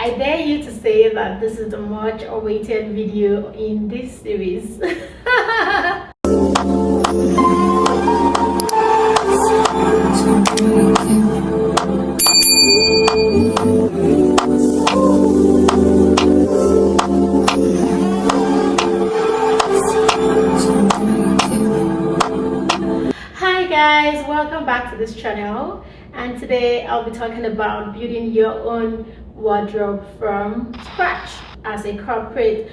I dare you to say that this is the much awaited video in this series. Hi guys, welcome back to this channel, and today I'll be talking about building your own wardrobe from scratch as a corporate.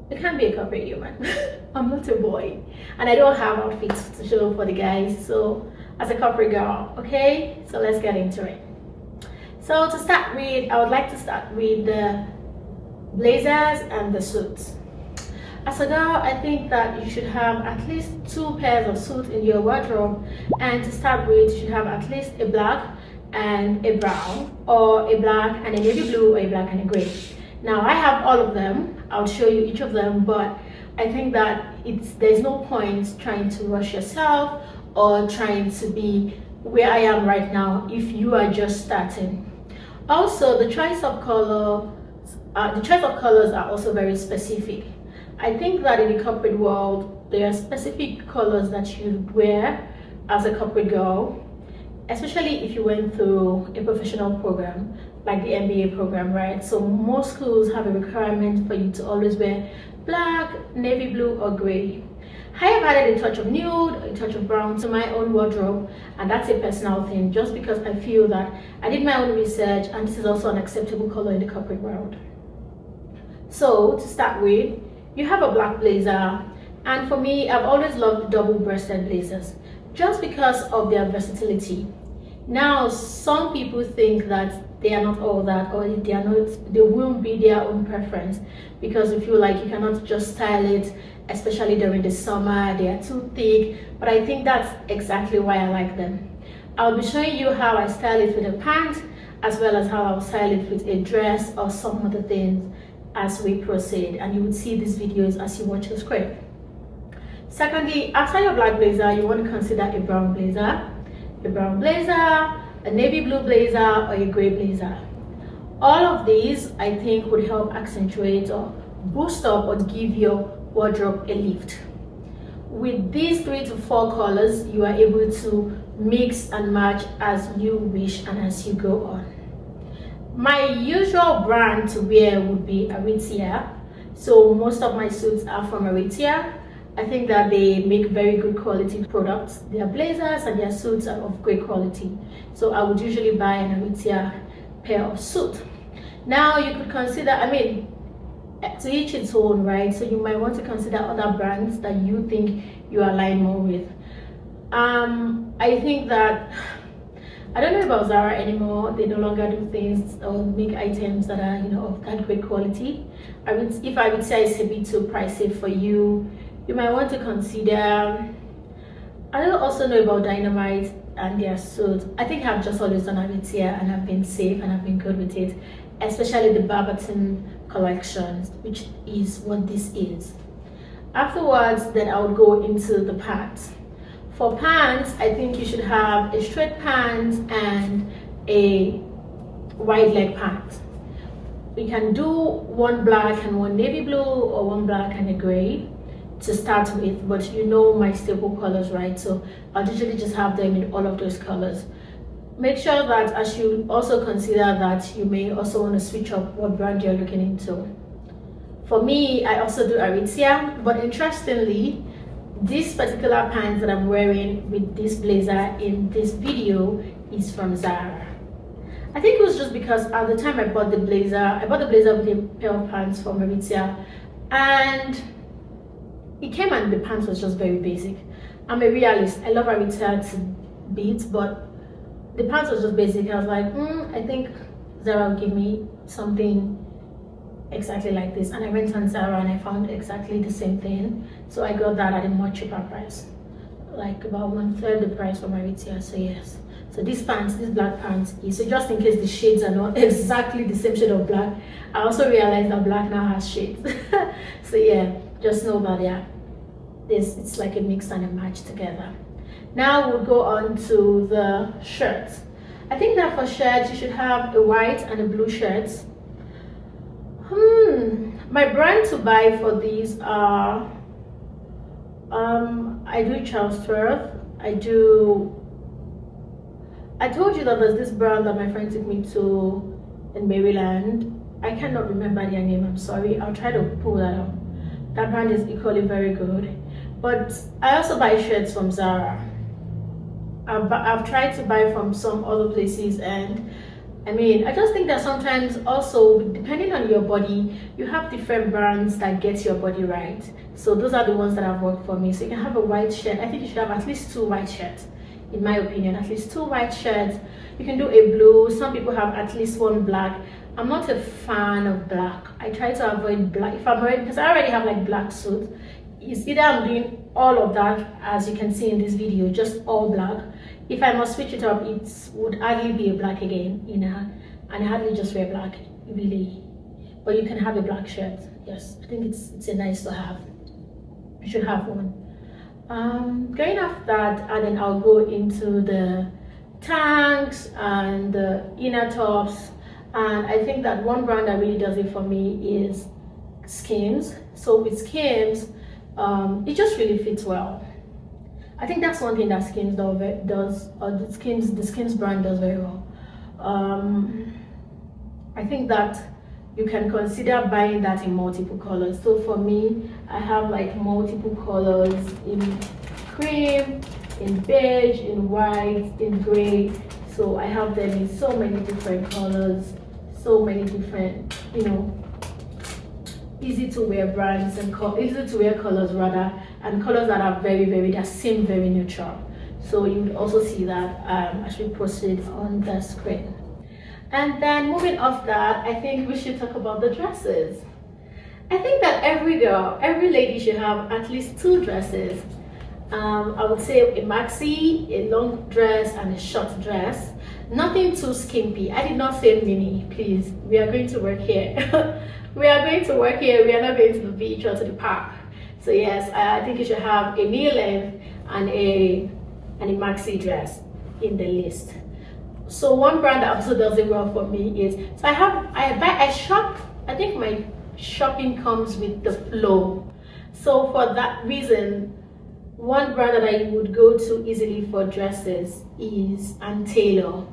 You can't be a corporate human. I'm not a boy and I don't have outfits to show for the guys, so as a corporate girl, okay, so let's get into it. So to start with, I would like to start with the blazers and the suits. As a girl, I think that you should have at least 2 pairs of suits in your wardrobe, and to start with, you should have at least a black and a brown, or a black and a navy blue, or a black and a gray. Now I have all of them. I'll show you each of them, but I think that there's no point trying to rush yourself or trying to be where I am right now if you are just starting. Also, the choice of colors are also very specific. I think that in the corporate world, there are specific colors that you wear as a corporate girl, especially if you went through a professional program like the MBA program, right? So most schools have a requirement for you to always wear black, navy blue, or gray. I have added a touch of nude, a touch of brown to my own wardrobe, and that's a personal thing, just because I feel that I did my own research and this is also an acceptable color in the corporate world. So to start with, you have a black blazer, and for me, I've always loved double-breasted blazers just because of their versatility. Now, some people think that they are not all that, or they won't be their own preference because they feel like you cannot just style it, especially during the summer. They are too thick, but I think that's exactly why I like them. I'll be showing you how I style it with a pant, as well as how I'll style it with a dress or some other things as we proceed, and you would see these videos as you watch the script. Secondly, after your black blazer, you want to consider a brown blazer, a navy blue blazer, or a gray blazer. All of these, I think, would help accentuate or boost up or give your wardrobe a lift. With these 3 to 4 colors, you are able to mix and match as you wish and as you go on. My usual brand to wear would be Aritzia, so most of my suits are from Aritzia. I think that they make very good quality products. Their blazers and their suits are of great quality, so I would usually buy an Aritzia pair of suit. Now you could consider, I mean, to each its own, right? So you might want to consider other brands that you think you align more with. I think that I don't know about Zara anymore. They no longer do things or make items that are, of that great quality. If I would say it's a bit too pricey for you, you might want to consider. I don't also know about Dynamite and their suits. I think I've just always done Aritzia and I've been safe and I've been good with it, especially the Barberton collections, which is what this is. Afterwards, then I would go into the pants. For pants, I think you should have a straight pant and a wide leg pant. We can do one black and one navy blue, or one black and a gray to start with, but you know my staple colors, right? So I'll usually just have them in all of those colors. Make sure that as you also consider that you may also want to switch up what brand you're looking into. For me, I also do Aritzia, but interestingly, this particular pants that I'm wearing with this blazer in this video is from Zara. I think it was just because at the time I bought the blazer with a pair of pants from Aritzia, and it came and the pants was just very basic. I'm a realist. I love Aritzia to bits, but the pants was just basic. I was like, I think Zara will give me something exactly like this, and I went on Zara and I found exactly the same thing, so I got that at a much cheaper price, like about 1/3 the price from Aritzia. So yes, so these black pants is, so just in case the shades are not exactly the same shade of black, I also realized that black now has shades. So yeah, just know that it's like a mix and a match together. Now we'll go on to the shirts. I think that for shirts you should have a white and a blue shirt, My brand to buy for these are I do Charlesworth. I told you that there's this brand that my friend took me to in Maryland. I cannot remember their name, I'm sorry. I'll try to pull that up. That brand is equally very good. But I also buy shirts from Zara. I've tried to buy from some other places, and I mean, I just think that sometimes also, depending on your body, you have different brands that get your body right. So those are the ones that have worked for me. So you can have a white shirt. I think you should have at least 2 white shirts, in my opinion. At least 2 white shirts. You can do a blue. Some people have at least 1 black. I'm not a fan of black. I try to avoid black. If I'm already, because I already have like black suits, it's either I'm doing all of that, as you can see in this video, just all black. If I must switch it up, it would hardly be a black again, you know, and I hardly just wear black, really. But you can have a black shirt. Yes, I think it's a nice to have. You should have one. Going off that, and then I'll go into the tanks and the inner tops. And I think that one brand that really does it for me is Skims. So with Skims, it just really fits well. I think that's one thing that Skims does, or the Skims brand does very well. I think that you can consider buying that in multiple colors. So for me, I have like multiple colors in cream, in beige, in white, in gray. So I have them in so many different colors, so many different, you know, easy to wear brands and easy to wear colors rather, and colors that are that seem very neutral. So you would also see that as we proceed on the screen. And then moving off that, I think we should talk about the dresses. I think that every girl, every lady should have at least 2 dresses. I would say a maxi, a long dress, and a short dress. Nothing too skimpy. I did not say mini, please. We are going to work here. We are going to work here. We are not going to the beach or to the park. So yes, I think you should have a knee length and a maxi dress in the list. So one brand that also does it well for me is, so I shop. I think my shopping comes with the flow. So for that reason, one brand that I would go to easily for dresses is Taylor.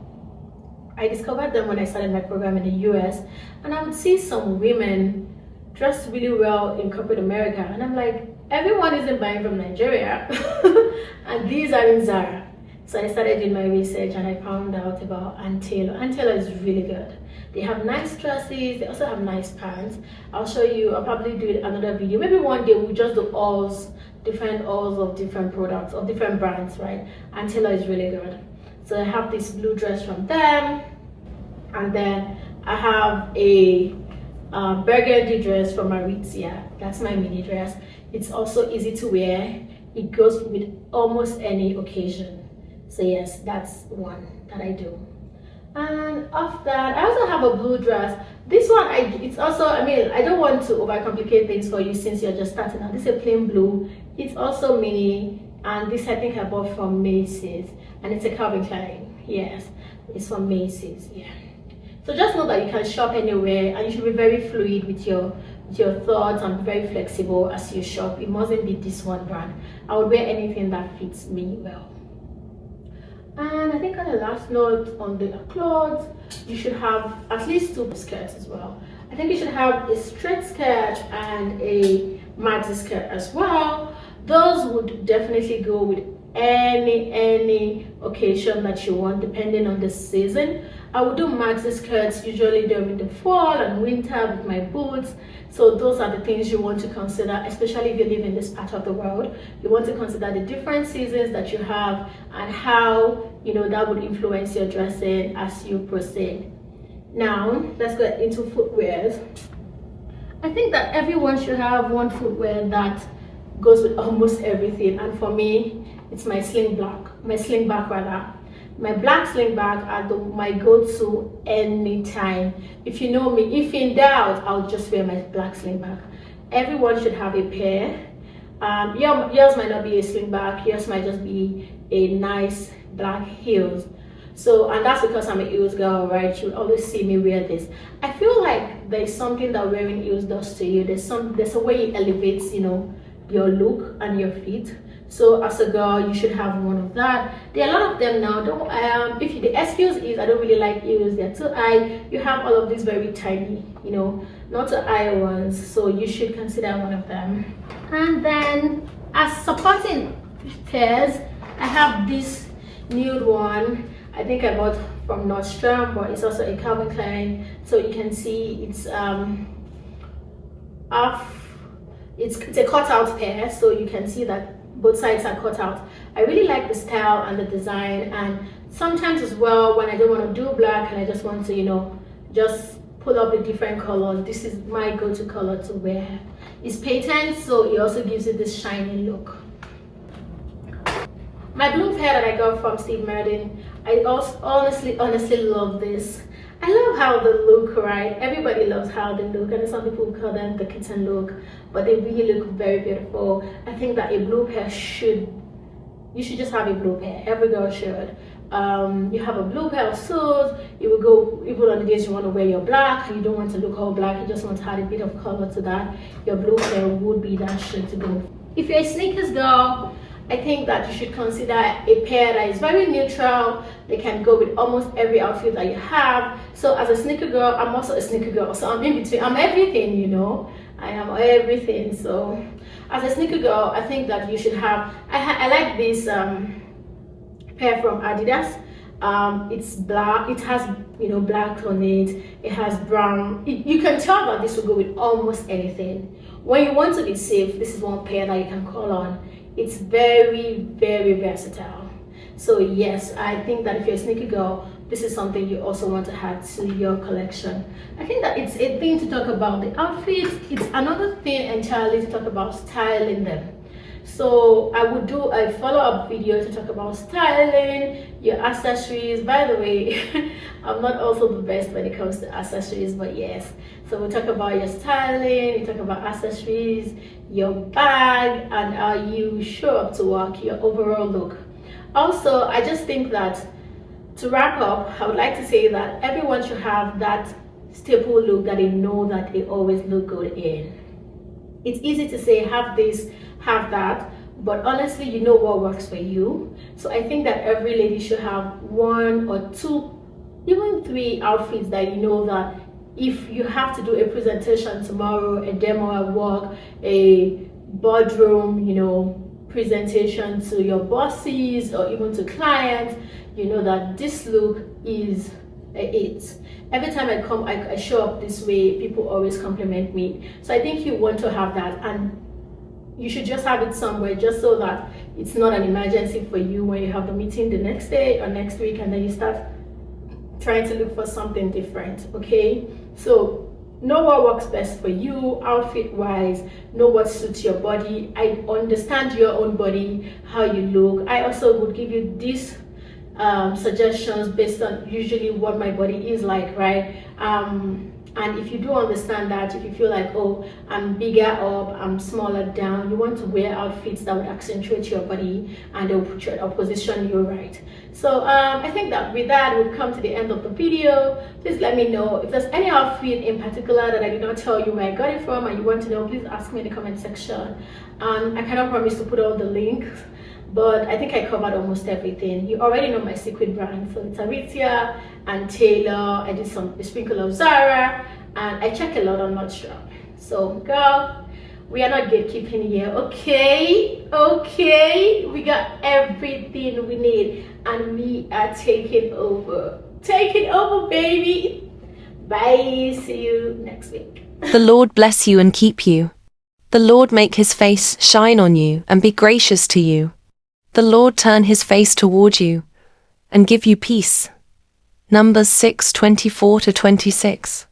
I discovered them when I started my program in the US, and I would see some women dressed really well in corporate America, and I'm like, everyone isn't buying from Nigeria. And these are in Zara. So I started doing my research, and I found out about Taylor. Taylor is really good. They have nice dresses. They also have nice pants. I'll show you. I'll probably do another video. Maybe one day we'll just do different hauls of different products, of different brands, right? Taylor is really good. So I have this blue dress from them, and then I have a burgundy dress from Aritzia. That's my mini dress. It's also easy to wear. It goes with almost any occasion. So yes, that's one that I do. And off that, I also have a blue dress. This one, it's also, I mean, I don't want to overcomplicate things for you since you're just starting out. This is a plain blue. It's also mini, and this I think I bought from Macy's, and it's a Calvin Klein. Yes, it's from Macy's. Yeah. So just know that you can shop anywhere, and you should be very fluid with your thoughts and very flexible as you shop. It mustn't be this one brand. I would wear anything that fits me well. And I think on the last note on the clothes, you should have at least 2 skirts as well. I think you should have a straight skirt and a maxi skirt as well. Those would definitely go with any occasion that you want, depending on the season. I would do maxi skirts usually during the fall and winter with my boots. So those are the things you want to consider, especially if you live in this part of the world. You want to consider the different seasons that you have and how, you know, that would influence your dressing as you proceed. Now let's get into footwear. I think that everyone should have one footwear that goes with almost everything, and for me it's my slingback rather. My black slingback are my go-to anytime. If you know me, if in doubt, I'll just wear my black slingback. Everyone should have a pair. Yours might not be a slingback. Yours might just be a nice black heels. So, and that's because I'm a heels girl, right? You always see me wear this. I feel like there's something that wearing heels does to you. There's a way it elevates, you know, your look and your feet. So as a girl, you should have one of that. There are a lot of them now. The excuse is I don't really like heels, they're too high. You have all of these very tiny, you know, not too high ones, so you should consider one of them. And then as supporting pairs, I have this nude one. I think I bought from Nordstrom, but it's also a Calvin Klein. So you can see it's it's a cutout pair, so you can see that both sides are cut out. I really like the style and the design, and sometimes as well when I don't want to do black and I just want to, you know, just pull up a different color, this is my go-to color to wear. It's patent, so it also gives it this shiny look. My blue pair that I got from Steve Madden, I also honestly love this. I love how they look, right? Everybody loves how they look, and some people call them the kitten look, but they really look very beautiful. I think that a blue pair you should just have a blue pair. Every girl should. You have a blue pair of shoes. You will go, even on the days you want to wear your black and you don't want to look all black, you just want to add a bit of color to that, your blue pair would be that shit to go. If you're a sneakers girl, I think that you should consider a pair that is very neutral. They can go with almost every outfit that you have. So as a sneaker girl, I'm also a sneaker girl, so I'm in between. I'm everything, you know. I am everything. So as a sneaker girl, I think that you should have, I like this pair from Adidas. It's black, it has, you know, black on it, it has brown. You can tell that this will go with almost anything. When you want to be safe, this is one pair that you can call on. It's very, very versatile. So yes, I think that if you're a sneaker girl, this is something you also want to add to your collection. I think that it's a thing to talk about the outfits. It's another thing entirely to talk about styling them. So I would do a follow-up video to talk about styling your accessories. By the way, I'm not also the best when it comes to accessories, but yes. So we'll talk about your styling, we talk about accessories, your bag, and how you show up to work, your overall look. Also, I just think that to wrap up, I would like to say that everyone should have that staple look that they know that they always look good in. It's easy to say have this, have that, but honestly, you know what works for you. So I think that every lady should have 1 or 2, even 3 outfits that you know that if you have to do a presentation tomorrow, a demo at work, a boardroom, you know, presentation to your bosses or even to clients, you know that this look is it. Every time I come, I show up this way, people always compliment me. So I think you want to have that, and you should just have it somewhere just so that it's not an emergency for you when you have the meeting the next day or next week and then you start trying to look for something different. Okay, so know what works best for you outfit wise, know what suits your body. I understand your own body, how you look. I also would give you these suggestions based on usually what my body is like, right? And if you do understand that, if you feel like, oh, I'm bigger up, I'm smaller down, you want to wear outfits that would accentuate your body and they'll position you right. So I think that with that, we've come to the end of the video. Please let me know if there's any outfit in particular that I did not tell you where I got it from and you want to know, please ask me in the comment section. I cannot promise to put all the links, but I think I covered almost everything. You already know my secret brand, so it's Aritzia and Taylor. I did a sprinkle of Zara, and I check a lot on Nordstrom. So girl, we are not gatekeeping here, okay? Okay, we got everything we need, and we are taking over. Taking over, baby. Bye, see you next week. The Lord bless you and keep you. The Lord make his face shine on you and be gracious to you. The Lord turn his face toward you and give you peace. Numbers 6:24-26.